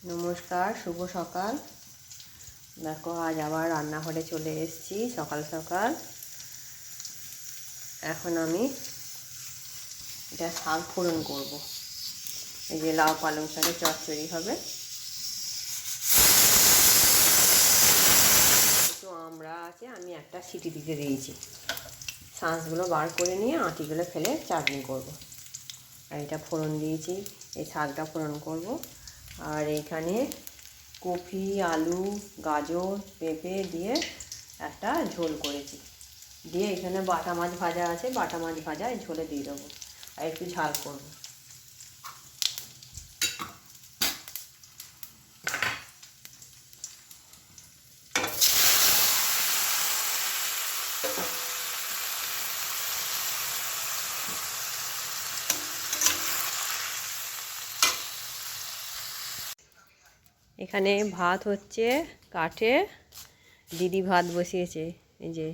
নমস্কার, শুভ সকাল। দেখো আজ আবার রান্নাঘরে চলে এসেছি সকাল সকাল। এখন আমি এটা শাক ফোড়ন করব। এই যে লাউ পালং শাকের চচ্চড়ি হবে। একটু আমড়া আছে, আমি একটা সিটি দিতে দিয়েছি। শাঁসগুলো বার করে নিয়ে আঁটিগুলো ফেলে চাটনি করব। আর এটা ফোড়ন দিয়েছি, এই শাকটা ফোড়ন করব। আর এইখানে কপি, আলু, গাজর, পেঁপে দিয়ে একটা ঝোল করেছি। দিয়ে এখানে বাটা মাছ ভাজা আছে, বাটা মাছ ভাজা এই ঝোলে দিয়ে দেবো। আর একটু ঝাল করব। এখানে ভাত হচ্ছে কাঠে, দিদি ভাত বসিয়েছে। এই যে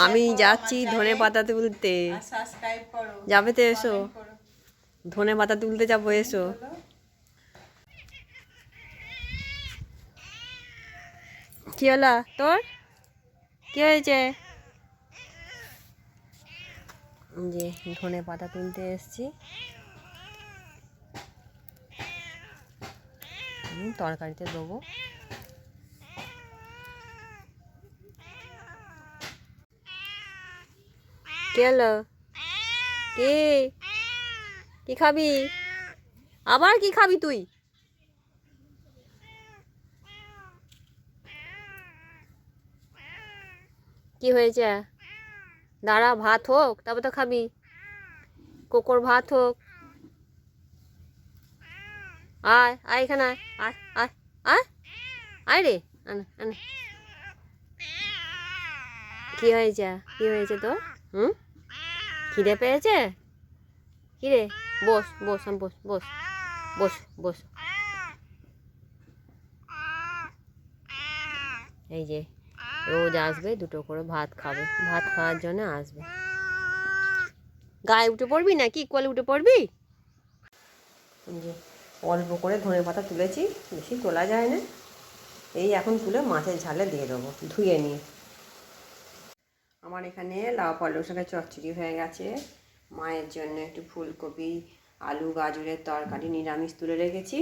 আমি যাচ্ছি ধনে পাতা তুলতে। যাবে তো? এসো, ধনে পাতা তুলতে যাবো, এসো। কি হলো তোর? কি হয়েছে? যে ধনে পাতা তুলতে এসছি, তরকারিতে দেবো। কি হলো? কি কি খাবি? আবার কি খাবি তুই? কি হয়েছে? দাঁড়া, ভাত হোক তারপর তো খাবি। কোকোর ভাত হোক। আয় আয়, এখানে আয় আয় আয় আয় আয় রে, আনে আনে। কি হয়েছে? কি হয়েছে তোর? খিদে পেয়েছে? কি রে? বস বস, বস বস বস বস। এই যে রোজ আসবে, দুটো করে ভাত খাবে, ভাত খাওয়ার জন্য আসবে। গায়ে উঠে পড়বি নাকি? কোলে উঠে পড়বি? যে অল্প করে ধনে পাতা তুলেছি, বেশি তোলা যায় না। এই এখন তুলে মাছের ঝালে দিয়ে দেবো, ধুয়ে নিয়ে। আমার এখানে লাউ পালং শাকের চচ্চড়ি হয়ে গেছে। মায়ের জন্য একটু ফুলকপি, আলু, গাজরের তরকারি নিরামিষ তুলে রেখেছি।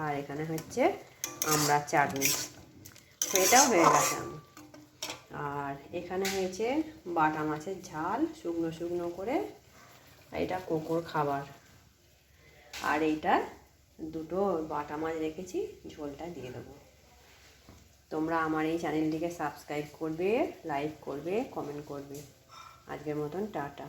আর এখানে হচ্ছে আমড়ার চাটনি, এটাও হয়ে গেছে আমার। আর এখানে হয়েছে বাটা মাছের ঝাল, শুকনো শুকনো করে। এটা কোকোর খাবার। আর এইটা দুটো বাটা মাছ রেখেছি, ঝোলটা দিয়ে দেবো। তোমরা আমার এই চ্যানেলটিকে সাবস্ক্রাইব করবে, লাইক করবে, কমেন্ট করবে। আজকের মতন টাটা।